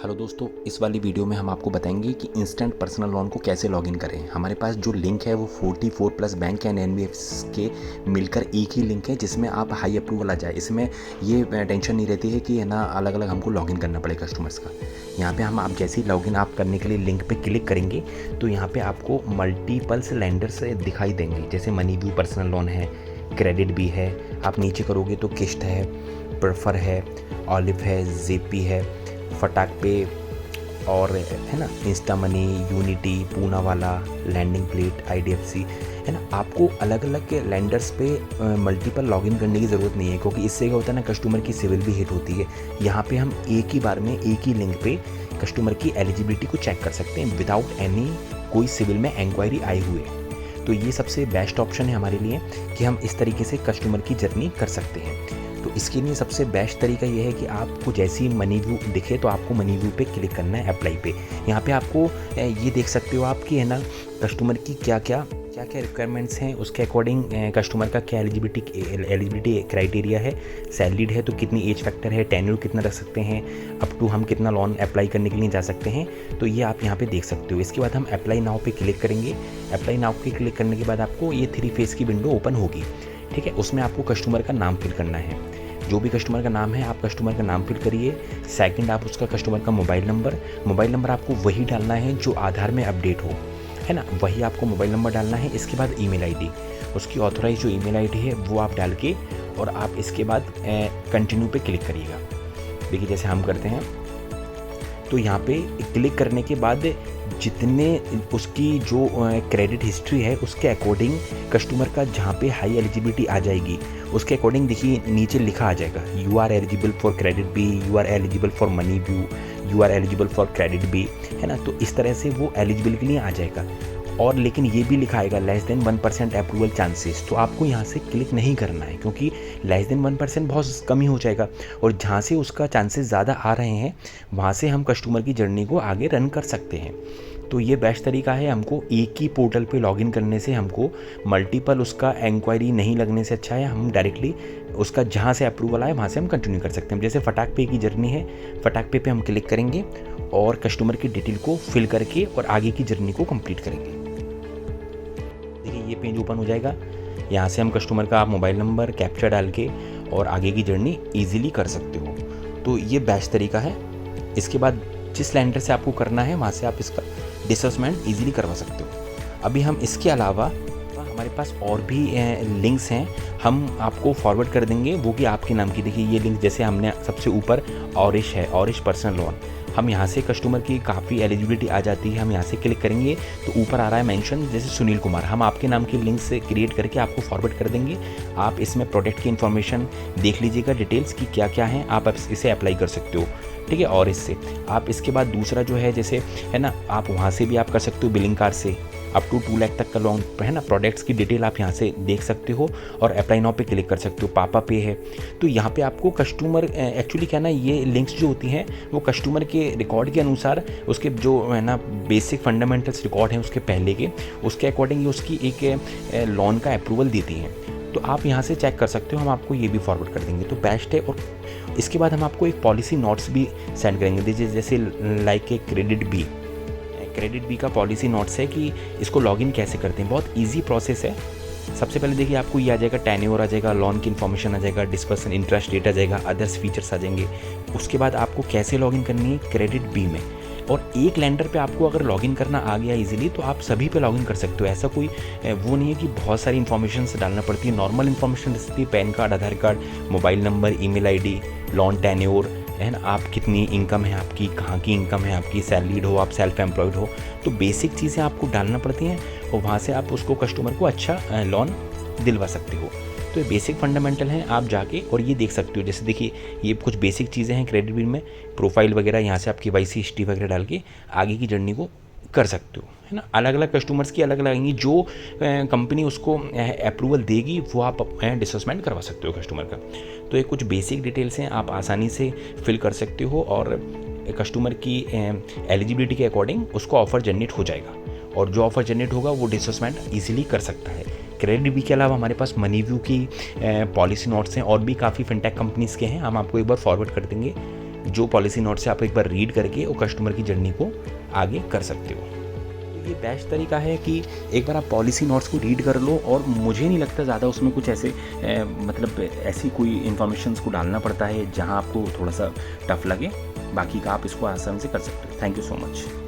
Hello दोस्तों, इस वाली वीडियो में हम आपको बताएंगे कि इंस्टेंट पर्सनल लोन को कैसे लॉगिन करें। हमारे पास जो लिंक है वो 44 प्लस बैंक एंड एनबीएफसी के मिलकर एक ही लिंक है जिसमें आप हाई अप्रूवल आ जाए। इसमें ये टेंशन नहीं रहती है कि है ना अलग अलग हमको लॉगिन करना पड़े कस्टमर्स का। यहाँ पे हम आप जैसे ही लॉगिन आप करने के लिए लिंक पे क्लिक करेंगे तो यहाँ पे आपको मल्टीपल्स लेंडर्स दिखाई देंगे, जैसे मनी व्यू पर्सनल लोन है, क्रेडिट भी है। आप नीचे करोगे तो किश्त है, प्रेफर है, ऑलिव है, जेपी है, फटाक पे और है ना इंस्टा मनी, यूनिटी, पूना वाला, लैंडिंग प्लेट, आईडीएफसी है ना। आपको अलग अलग लैंडर्स पे मल्टीपल लॉगिन करने की ज़रूरत नहीं है, क्योंकि इससे क्या होता है ना कस्टमर की सिविल भी हिट होती है। यहाँ पे हम एक ही बार में एक ही लिंक पे कस्टमर की एलिजिबिलिटी को चेक कर सकते हैं विदाउट एनी कोई सिविल में इंक्वायरी आए हुए। तो ये सबसे बेस्ट ऑप्शन है हमारे लिए कि हम इस तरीके से कस्टमर की जर्नी कर सकते हैं। तो इसके लिए सबसे बेस्ट तरीका ये है कि आपको जैसे ही मनी व्यू दिखे तो आपको मनी व्यू पे क्लिक करना है, अप्लाई पे। यहाँ पे आपको ये देख सकते हो आपकी है ना कस्टमर की क्या क्या रिक्वायरमेंट्स हैं, उसके अकॉर्डिंग कस्टमर का क्या एलिजिबिलिटी क्राइटेरिया है। सैलरीड है तो कितनी एज फैक्टर है, टेन्योर कितना रख सकते हैं, अप टू हम कितना लोन अप्लाई करने के लिए जा सकते हैं। तो ये आप यहाँ पे देख सकते हो। इसके बाद हम अप्लाई नाउ पे क्लिक करेंगे। अप्लाई नाउ पे क्लिक करने के बाद आपको ये 3 फेस की विंडो ओपन होगी, ठीक है। उसमें आपको कस्टमर का नाम फिल करना है, जो भी कस्टमर का नाम है आप कस्टमर का नाम फिल करिए। सेकंड आप उसका कस्टमर का मोबाइल नंबर आपको वही डालना है जो आधार में अपडेट हो, है ना, वही आपको मोबाइल नंबर डालना है। इसके बाद ईमेल आईडी, उसकी ऑथोराइज जो ईमेल आईडी है वो आप डाल के और आप इसके बाद कंटिन्यू पे क्लिक करिएगा। देखिए जैसे हम करते हैं तो यहाँ पे क्लिक करने के बाद जितने उसकी जो क्रेडिट हिस्ट्री है उसके अकॉर्डिंग कस्टमर का जहाँ पे हाई एलिजिबिलिटी आ जाएगी उसके अकॉर्डिंग देखिए नीचे लिखा आ जाएगा you are eligible for KreditBee, you are eligible for MoneyView, you are eligible for KreditBee, है ना। तो इस तरह से वो एलिजिबल के लिए आ जाएगा। और लेकिन ये भी लिखा आएगा लेस देन 1% अप्रूवल चांसेस। तो आपको यहाँ से क्लिक नहीं करना है, क्योंकि लेस देन 1% बहुत कम ही हो जाएगा। और जहाँ से उसका चांसेस ज़्यादा आ रहे हैं वहाँ से हम कस्टमर की जर्नी को आगे रन कर सकते हैं। तो ये बेस्ट तरीका है। हमको एक ही पोर्टल पे लॉगिन करने से हमको मल्टीपल उसका इंक्वायरी नहीं लगने से अच्छा है हम डायरेक्टली उसका जहाँ से अप्रूवल आए वहाँ से हम कंटिन्यू कर सकते हैं। जैसे फटाक पे की जर्नी है, फटाक पे हम क्लिक करेंगे और कस्टमर की डिटेल को फिल करके और आगे की जर्नी को कंप्लीट करेंगे। देखिए ये पेज ओपन हो जाएगा। यहाँ से हम कस्टमर का मोबाइल नंबर कैप्चा डाल के और आगे की जर्नी ईजिली कर सकते हो। तो ये बेस्ट तरीका है। इसके बाद जिस लैंडर से आपको करना है वहाँ से आप इसका डिसबर्समेंट ईजिली करवा सकते हो। अभी हम इसके अलावा हमारे पास और भी लिंक्स हैं, हम आपको फॉरवर्ड कर देंगे वो कि आपके नाम की। देखिए ये लिंक जैसे हमने सबसे ऊपर ऑरिश है, ऑरिश पर्सनल लोन। हम यहाँ से कस्टमर की काफ़ी एलिजिबिलिटी आ जाती है। हम यहाँ से क्लिक करेंगे तो ऊपर आ रहा है मेंशन जैसे सुनील कुमार। हम आपके नाम की लिंक से क्रिएट करके आपको फॉरवर्ड कर देंगे। आप इसमें प्रोडक्ट की इन्फॉर्मेशन देख लीजिएगा, डिटेल्स की क्या क्या हैं, आप इसे अप्लाई कर सकते हो, ठीक है। और इससे आप इसके बाद दूसरा जो है जैसे है ना आप वहाँ से भी आप कर सकते हो बिलिंग कार्ड से अप टू 2 लाख तक का लोन, है ना। प्रोडक्ट्स की डिटेल आप यहाँ से देख सकते हो और अप्लाई नाउ पे क्लिक कर सकते हो। पापा पे है तो यहाँ पे आपको कस्टमर एक्चुअली क्या ना ये लिंक्स जो होती हैं वो कस्टमर के रिकॉर्ड के अनुसार उसके जो है ना बेसिक फंडामेंटल्स रिकॉर्ड हैं उसके पहले के उसके अकॉर्डिंग उसकी एक लोन का अप्रूवल देती हैं। तो आप यहाँ से चेक कर सकते हो, हम आपको ये भी फॉरवर्ड कर देंगे तो बेस्ट है। और इसके बाद हम आपको एक पॉलिसी नोट्स भी सेंड करेंगे जैसे लाइक ए क्रेडिट बी का पॉलिसी नोट्स है कि इसको लॉगिन कैसे करते हैं। बहुत इजी प्रोसेस है। सबसे पहले देखिए आपको ये आ जाएगा, टेन्योर आ जाएगा, लोन की इन्फॉर्मेशन आ जाएगा, डिस्पर्सन इंटरेस्ट रेट आ जाएगा, अदर्स फीचर्स आ जाएंगे। उसके बाद आपको कैसे लॉगिन करनी है क्रेडिट बी में। और एक लैंडर पे आपको अगर लॉगिन करना आ गया इजीली तो आप सभी पे लॉगिन कर सकते हो। ऐसा कोई वो नहीं है कि बहुत सारी इन्फॉर्मेशन डालना पड़ती है। नॉर्मल इन्फॉर्मेशन जैसे PAN card, Aadhaar card, mobile number, email ID, loan tenure, है ना, आप कितनी इनकम है आपकी, कहाँ की इनकम है आपकी, सैलरीड हो आप, सेल्फ एम्प्लॉयड हो, तो बेसिक चीज़ें आपको डालना पड़ती हैं और वहाँ से आप उसको कस्टमर को अच्छा लोन दिलवा सकते हो। तो ये बेसिक फंडामेंटल हैं, आप जाके और ये देख सकते हो। जैसे देखिए ये कुछ बेसिक चीज़ें हैं क्रेडिट बिल में, प्रोफाइल वगैरह, यहाँ से आपकी वाईसी हिस्ट्री वगैरह डाल के आगे की जर्नी को कर सकते हो, है ना। अलग अलग कस्टमर्स की अलग अलग आएंगी, जो कंपनी उसको अप्रूवल देगी वो आप डिसबर्समेंट करवा सकते हो कस्टमर का। तो ये कुछ बेसिक डिटेल्स हैं, आप आसानी से फिल कर सकते हो और कस्टमर की एलिजिबिलिटी के अकॉर्डिंग उसको ऑफ़र जनरेट हो जाएगा और जो ऑफ़र जनरेट होगा वो डिसबर्समेंट ईजिली कर सकता है। क्रेडिट बी के अलावा हमारे पास मनी व्यू की पॉलिसी नोट्स हैं और भी काफ़ी फिनटेक कंपनीज़ के हैं, हम आपको एक बार फॉरवर्ड कर देंगे। जो पॉलिसी नोट से आप एक बार रीड करके वो कस्टमर की जर्नी को आगे कर सकते हो। ये बेस्ट तरीका है कि एक बार आप पॉलिसी नोट्स को रीड कर लो, और मुझे नहीं लगता ज़्यादा उसमें कुछ ऐसे मतलब ऐसी कोई इन्फॉर्मेशंस को डालना पड़ता है जहां आपको थोड़ा सा टफ लगे। बाकी का आप इसको आसानी से कर सकते हो। Thank you so much.